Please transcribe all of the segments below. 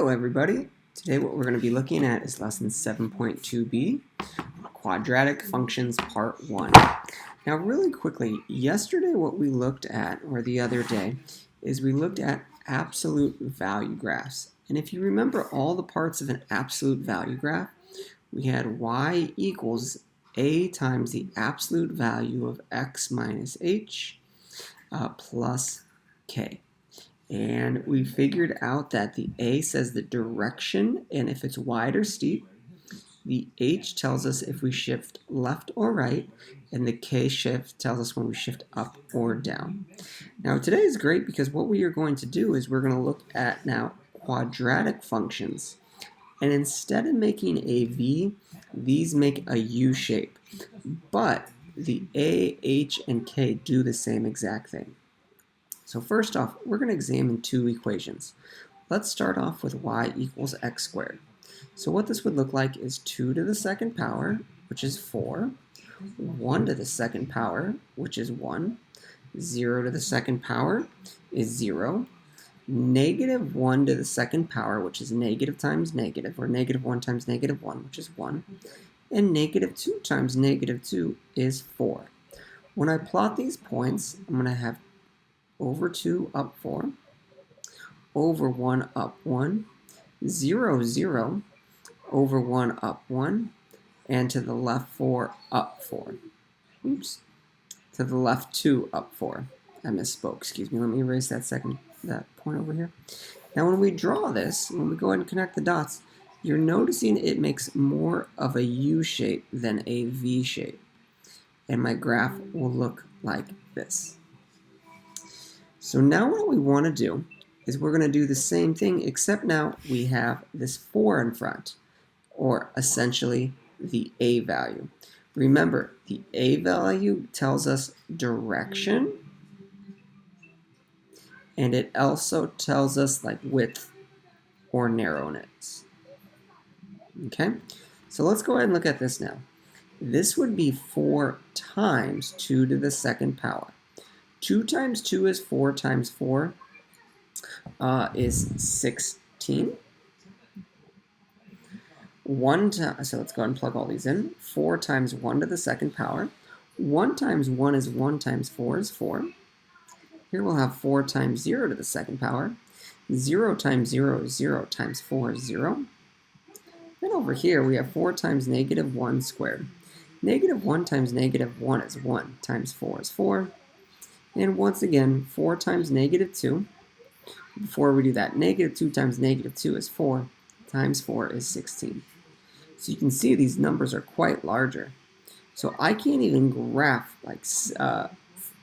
Hello everybody! Today what we're going to be looking at is lesson 7.2b, Quadratic Functions Part 1. Now really quickly, yesterday what we looked at, or the other day, is we looked at absolute value graphs. And if you remember all the parts of an absolute value graph, we had y equals a times the absolute value of x minus h plus k. And we figured out that the A says the direction, and if it's wide or steep. The H tells us if we shift left or right, and the K shift tells us when we shift up or down. Now today is great because what we are going to do is we're going to look at now quadratic functions. And instead of making a V, these make a U shape. But the A, H, and K do the same exact thing. So first off, we're going to examine two equations. Let's start off with y equals x squared. So what this would look like is 2 to the second power, which is 4, 1 to the second power, which is 1, 0 to the second power is 0, negative 1 to the second power, which is negative times negative, or negative 1 times negative 1, which is 1, and negative 2 times negative 2 is 4. When I plot these points, I'm going to have over 2 up 4, over 1 up 1, 0, 0, over 1 up 1, and to the left 4 up 4. Oops. To the left 2 up 4. I misspoke, excuse me. Let me erase that point over here. Now when we draw this, when we go ahead and connect the dots, you're noticing it makes more of a U shape than a V shape. And my graph will look like this. So now what we want to do is we're going to do the same thing, except now we have this 4 in front, or essentially the A value. Remember, the A value tells us direction, and it also tells us like width or narrowness. Okay, so let's go ahead and look at this now. This would be 4 times 2 to the second power. 2 times 2 is 4 times 4 is 16. So let's go ahead and plug all these in. 4 times 1 to the second power. 1 times 1 is 1 times 4 is 4. Here we'll have 4 times 0 to the second power. 0 times 0 is 0 times 4 is 0. Then over here we have 4 times negative 1 squared. Negative 1 times negative 1 is 1 times 4 is 4. And once again, 4 times negative 2. Before we do that, negative 2 times negative 2 is 4, times 4 is 16. So you can see these numbers are quite larger. So I can't even graph like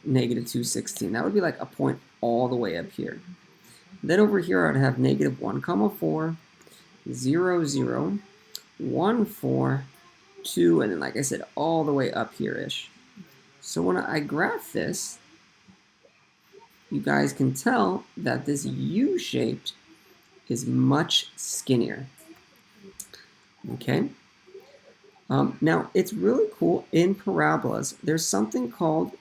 negative 2, 16. That would be like a point all the way up here. Then over here I'd have negative 1, 4, 0, 0, 1, 4, 2, and then like I said, all the way up here-ish. So when I graph this, you guys can tell that this U-shaped is much skinnier. Okay? Now, it's really cool in parabolas. There's something called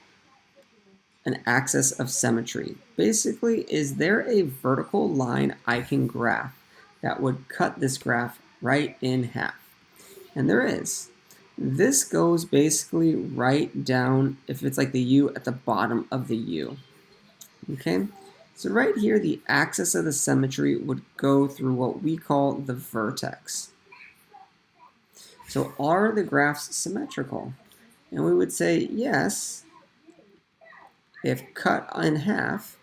an axis of symmetry. Basically, is there a vertical line I can graph that would cut this graph right in half? And there is. This goes basically right down, if it's like the U at the bottom of the U. Okay, so right here, the axis of the symmetry would go through what we call the vertex. So are the graphs symmetrical? And we would say yes, if cut in half,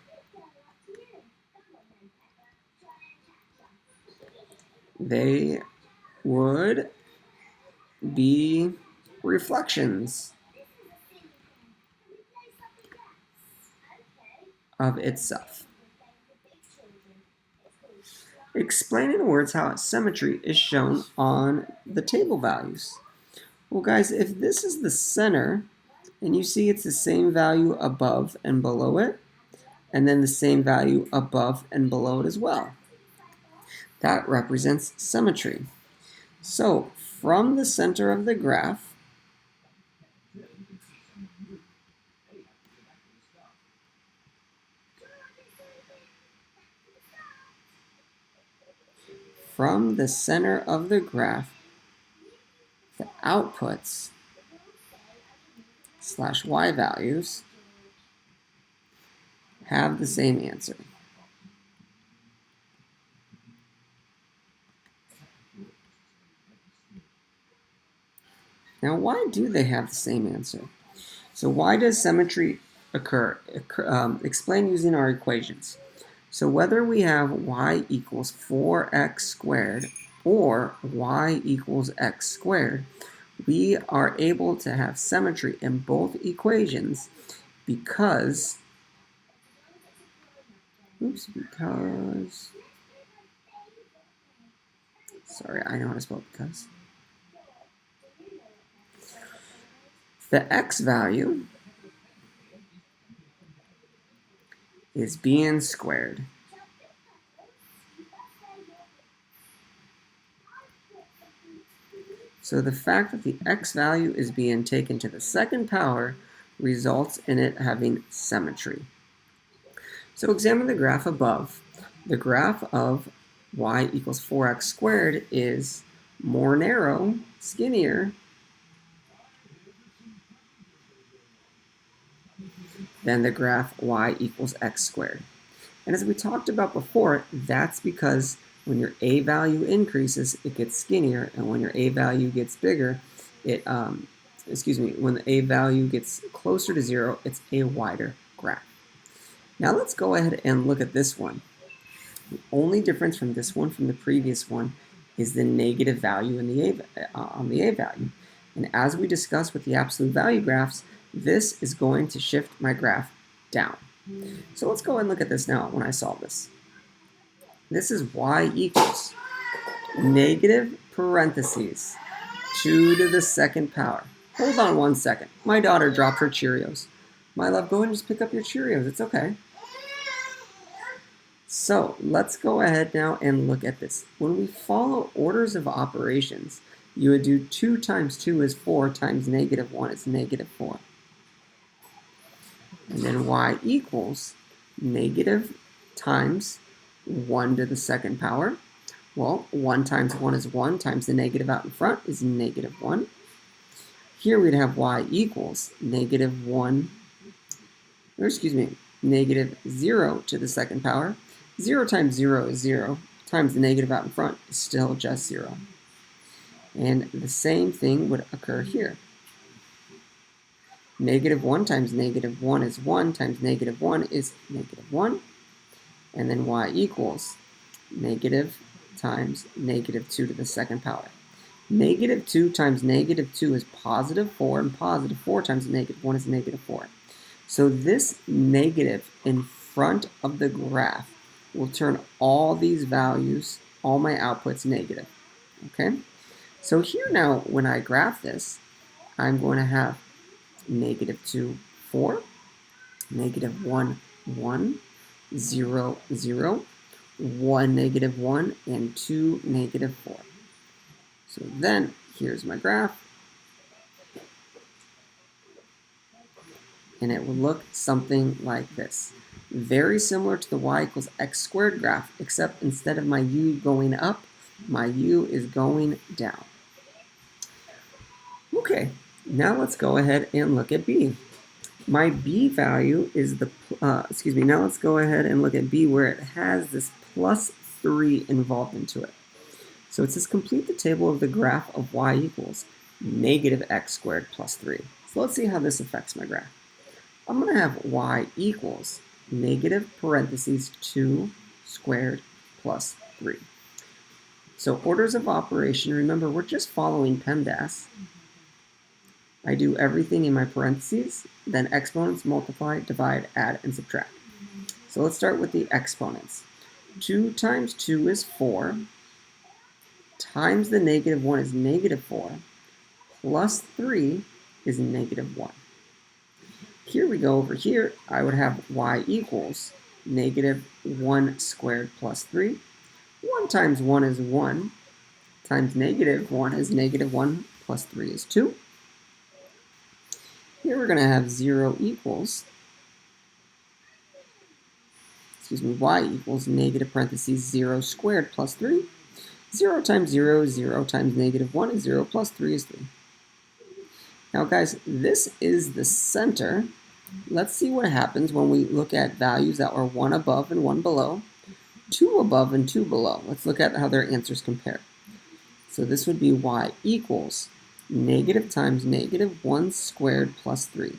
they would be reflections of itself. Explain in words how symmetry is shown on the table values. Well, guys, if this is the center, and you see it's the same value above and below it, and then the same value above and below it as well, that represents symmetry. So, from the center of the graph, from the center of the graph, the outputs / y values have the same answer. Now, why do they have the same answer? So why does symmetry occur? Explain using our equations. So whether we have y equals 4x squared or y equals x squared, we are able to have symmetry in both equations because sorry, I know how to spell because. The x value is being squared. So the fact that the x value is being taken to the second power results in it having symmetry. So examine the graph above. The graph of y equals 4x squared is more narrow, skinnier, than the graph y equals x squared. And as we talked about before, that's because when your a value increases, it gets skinnier, and when your a value gets bigger, when the a value gets closer to 0, it's a wider graph. Now let's go ahead and look at this one. The only difference from this one from the previous one is the negative value in the on the a value. And as we discussed with the absolute value graphs, this is going to shift my graph down. So let's go ahead and look at this now when I solve this. This is y equals negative parentheses 2 to the second power. Hold on one second. My daughter dropped her Cheerios. My love, go ahead and just pick up your Cheerios. It's okay. So let's go ahead now and look at this. When we follow orders of operations, you would do 2 times 2 is 4 times negative 1 is negative 4. And then y equals negative times 1 to the second power. Well, 1 times 1 is 1 times the negative out in front is negative 1. Here we'd have y equals negative 0 to the second power. 0 times 0 is 0 times the negative out in front is still just 0. And the same thing would occur here. Negative 1 times negative 1 is 1 times negative 1 is negative 1. And then y equals negative times negative 2 to the second power. Negative 2 times negative 2 is positive 4, and positive 4 times negative 1 is negative 4. So this negative in front of the graph will turn all these values, all my outputs, negative. Okay? So here now, when I graph this, I'm going to have negative 2, 4, negative 1, 1, 0, 0, 1, negative 1, and 2, negative 4. So then, here's my graph. And it will look something like this. Very similar to the y equals x squared graph, except instead of my u going up, my u is going down. Okay, now let's go ahead and look at b. My b value is now let's go ahead and look at b where it has this plus 3 involved into it. So it says complete the table of the graph of y equals negative x squared plus 3. So let's see how this affects my graph. I'm going to have y equals negative parentheses 2 squared plus 3. So orders of operation, remember we're just following PEMDAS. I do everything in my parentheses, then exponents, multiply, divide, add, and subtract. So let's start with the exponents. 2 times 2 is 4, times the negative 1 is negative 4, plus 3 is negative 1. Here we go over here, I would have y equals negative 1 squared plus 3. 1 times 1 is 1, times negative 1 is negative 1 plus 3 is 2. Here we're going to have y equals negative parentheses 0 squared plus 3. 0 times 0 is 0 times negative 1 is 0 plus 3 is 3. Now guys, this is the center. Let's see what happens when we look at values that are 1 above and 1 below, 2 above and 2 below. Let's look at how their answers compare. So this would be y equals negative times negative 1 squared plus 3.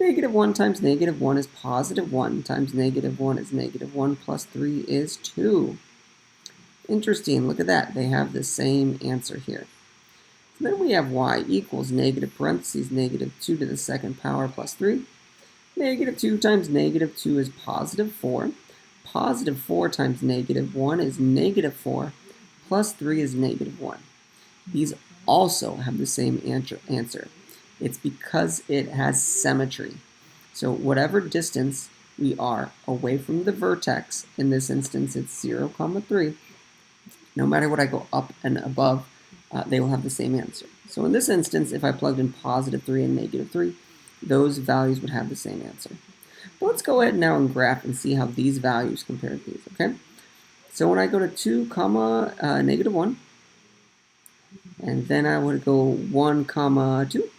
Negative 1 times negative 1 is positive 1 times negative 1 is negative 1 plus 3 is 2. Interesting, look at that. They have the same answer here. So then we have y equals negative parentheses negative 2 to the second power plus 3. Negative 2 times negative 2 is positive 4. Positive 4 times negative 1 is negative 4. Plus 3 is negative 1. These also have the same answer. It's because it has symmetry. So whatever distance we are away from the vertex, in this instance it's 0, 3, no matter what I go up and above, they will have the same answer. So in this instance, if I plugged in positive 3 and negative 3, those values would have the same answer. But let's go ahead now and graph and see how these values compare to these, okay? So when I go to 2, negative 1, and then I would go 1, 2,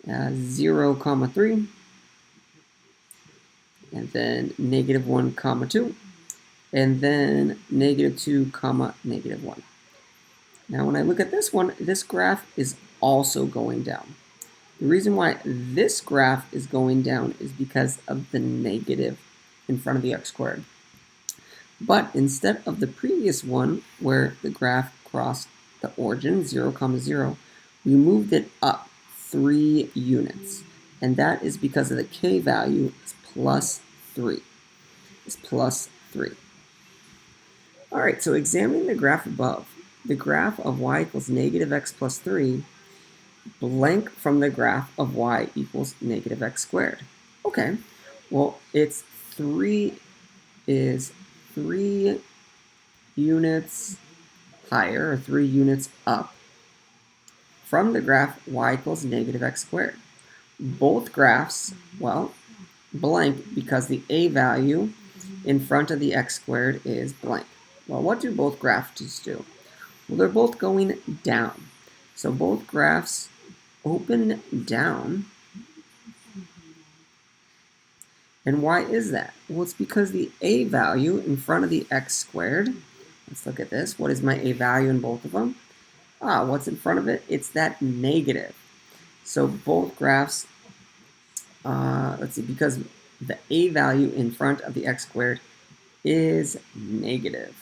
0, 3, and then negative 1, 2, and then negative 2, negative 1. Now when I look at this one, this graph is also going down. The reason why this graph is going down is because of the negative in front of the x squared. But instead of the previous one where the graph crossed the origin, 0, 0, we moved it up 3 units. And that is because of the k value is plus 3. It's plus 3. All right, so examining the graph above, the graph of y equals negative x plus 3 blank from the graph of y equals negative x squared. Okay, well, it's 3 units higher, or 3 units up, from the graph y equals negative x squared. Both graphs, well, blank because the a value in front of the x squared is blank. Well, what do both graphs do? Well, they're both going down. So both graphs open down. And why is that? Well, it's because the a value in front of the x squared, let's look at this. What is my a value in both of them? What's in front of it? It's that negative. So both graphs, let's see, because the a value in front of the x squared is negative.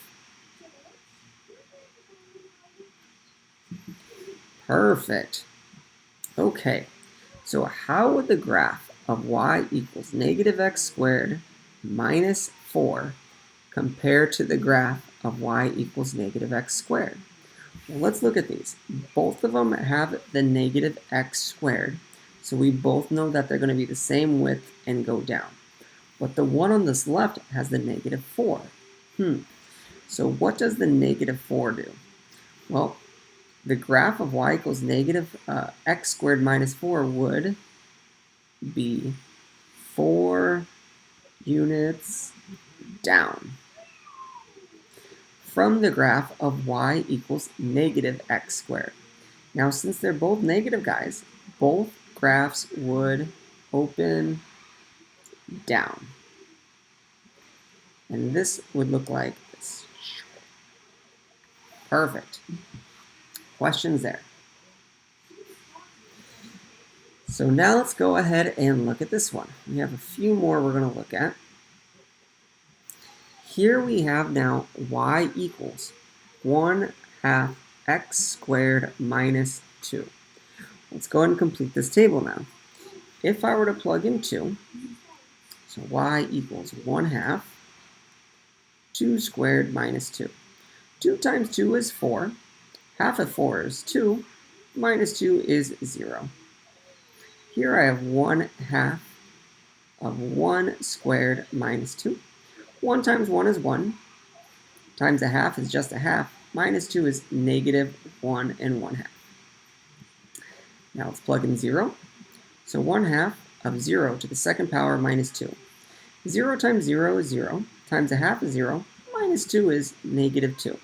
Perfect. Okay, so how would the graph of y equals negative x squared minus 4 compare to the graph of y equals negative x squared? Well, let's look at these. Both of them have the negative x squared, so we both know that they're going to be the same width and go down. But the one on this left has the negative 4. So what does the negative 4 do? Well, the graph of y equals negative x squared minus 4 would be 4 units down from the graph of y equals negative x squared. Now, since they're both negative, guys, both graphs would open down. And this would look like this. Perfect. Questions there? So now let's go ahead and look at this one. We have a few more we're going to look at. Here we have now y equals 1/2 x squared minus 2. Let's go ahead and complete this table now. If I were to plug in 2, so y equals 1/2 2 squared minus 2. 2 times 2 is 4. Half of 4 is 2. Minus 2 is 0. Here I have 1/2 of 1 squared minus 2. 1 times 1 is 1. Times a half is just a half. Minus 2 is negative 1 and 1/2. Now let's plug in 0. So 1/2 of 0 to the second power minus 2. 0 times 0 is 0. Times a half is 0. Minus 2 is negative 2.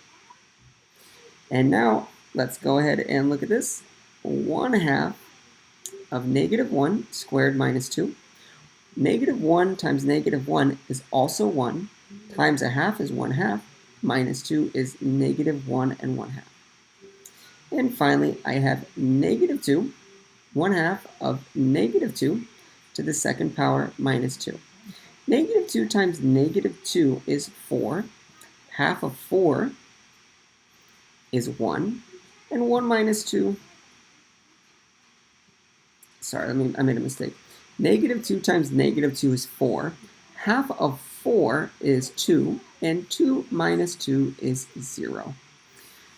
And now let's go ahead and look at this. 1/2 of -1 squared minus 2. -1 times -1 is also 1, times 1/2 is 1/2, minus 2 is -1 and 1/2. And finally, I have -2, 1/2 of -2 to the second power minus 2. -2 times -2 is 4. Half of 4 is 1. And 1 minus 2, sorry, I made a mistake. -2 times -2 is 4. Half of 4 is 2. And 2 minus 2 is 0.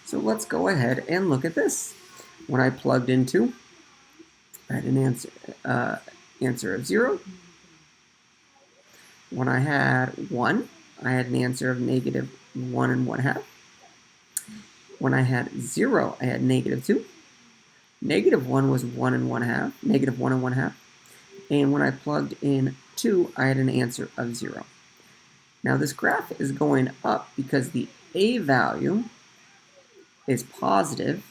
So let's go ahead and look at this. When I plugged in 2, I had an answer of 0. When I had 1, I had an answer of -1 and 1/2. When I had 0, I had -2. -1 was 1 and 1/2, -1 and 1/2. And when I plugged in 2, I had an answer of 0. Now this graph is going up because the a value is positive.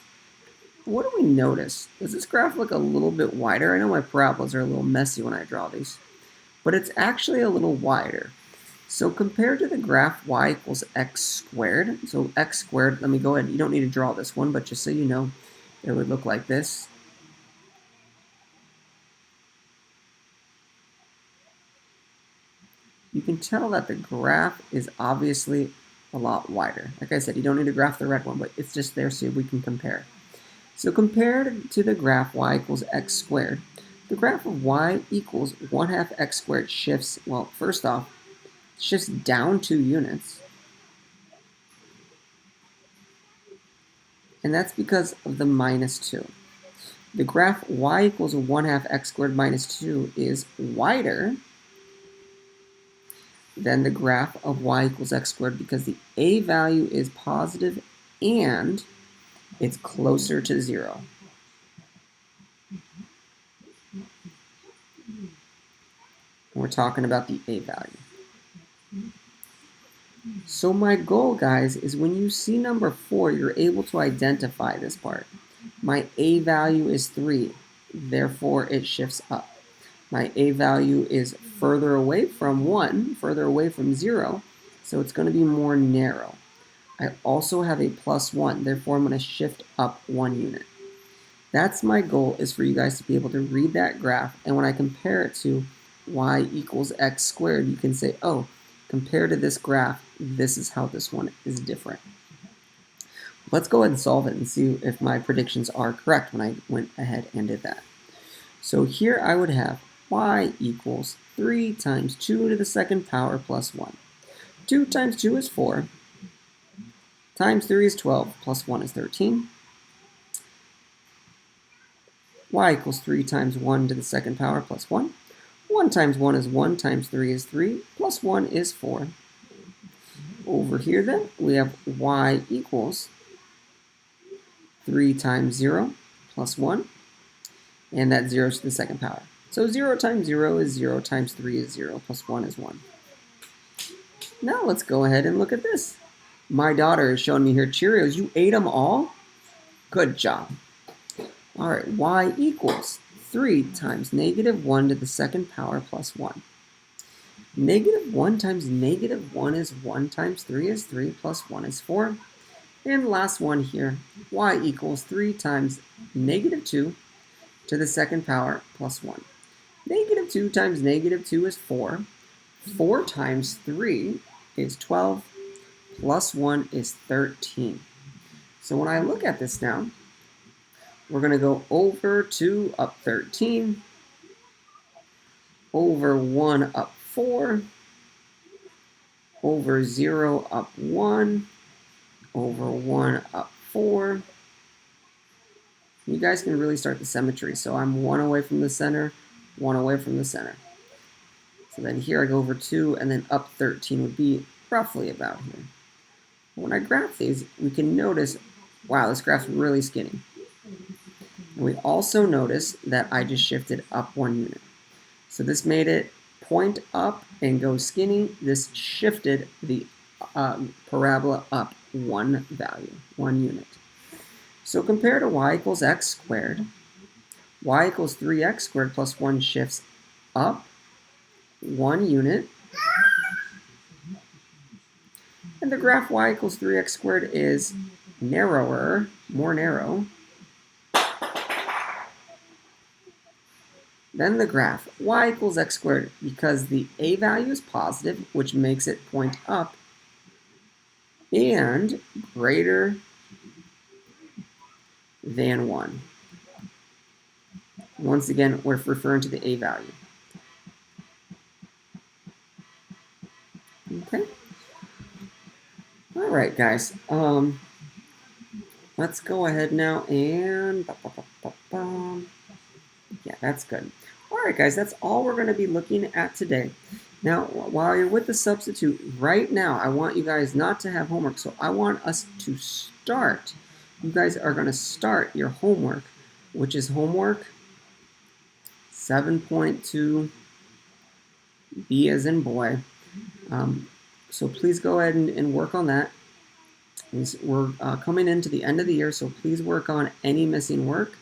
What do we notice? Does this graph look a little bit wider? I know my parabolas are a little messy when I draw these, but it's actually a little wider. So compared to the graph y equals x squared, so x squared, let me go ahead, you don't need to draw this one, but just so you know, it would look like this. You can tell that the graph is obviously a lot wider. Like I said, you don't need to graph the red one, but it's just there so we can compare. So compared to the graph y equals x squared, the graph of y equals 1/2 x squared shifts, well, first off, shifts down 2 units. And that's because of the minus 2. The graph y equals 1/2 x squared minus 2 is wider than the graph of y equals x squared because the a value is positive and it's closer to 0. We're talking about the a value. So my goal, guys, is when you see number 4, you're able to identify this part. My a value is 3, therefore it shifts up. My a value is further away from 1, further away from 0, so it's going to be more narrow. I also have a +1, therefore I'm going to shift up 1 unit. That's my goal, is for you guys to be able to read that graph, and when I compare it to y equals x squared, you can say, oh, compared to this graph, this is how this one is different. Let's go ahead and solve it and see if my predictions are correct when I went ahead and did that. So here I would have y equals 3 times 2 to the second power plus 1. 2 times 2 is 4, times 3 is 12, plus 1 is 13. Y equals 3 times 1 to the second power plus 1. 1 times 1 is 1, times 3 is 3, plus 1 is 4. Over here then, we have y equals 3 times 0 plus 1, and that 0 to the second power. So 0 times 0 is 0, times 3 is 0, plus 1 is 1. Now let's go ahead and look at this. My daughter is showing me here Cheerios. You ate them all? Good job. All right, y equals 3 times -1 to the second power plus 1. -1 times -1 is 1, times 3 is 3, plus 1 is 4. And last one here, y equals 3 times -2 to the second power plus 1. -2 times -2 is 4. 4 times 3 is 12, plus 1 is 13. So when I look at this now, we're going to go over 2 up 13, over 1 up 4, over 0 up 1, over 1 up 4. You guys can really start the symmetry. So I'm 1 away from the center, 1 away from the center. So then here I go over 2, and then up 13 would be roughly about here. When I graph these, we can notice, wow, this graph's really skinny. And we also notice that I just shifted up 1 unit. So this made it point up and go skinny. This shifted the parabola up 1 value, 1 unit. So compare to y equals x squared. Y equals 3x squared plus 1 shifts up 1 unit. And the graph y equals 3x squared is narrower, more narrow, than the graph y equals x squared because the a value is positive, which makes it point up, and greater than 1. Once again, we're referring to the a value. Okay. All right, guys. Let's go ahead now and yeah, that's good. All right, guys, that's all we're going to be looking at today. Now, while you're with the substitute, right now, I want you guys not to have homework, so I want us to start. You guys are going to start your homework, which is homework 7.2, B as in boy. So please go ahead and work on that. We're coming into the end of the year, so please work on any missing work.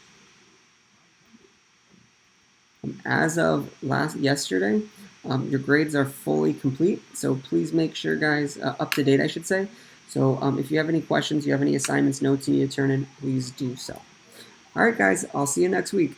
As of yesterday, your grades are fully complete, so please make sure, guys, up to date, I should say. So if you have any questions, you have any assignments, notes you need to turn in, please do so. All right, guys, I'll see you next week.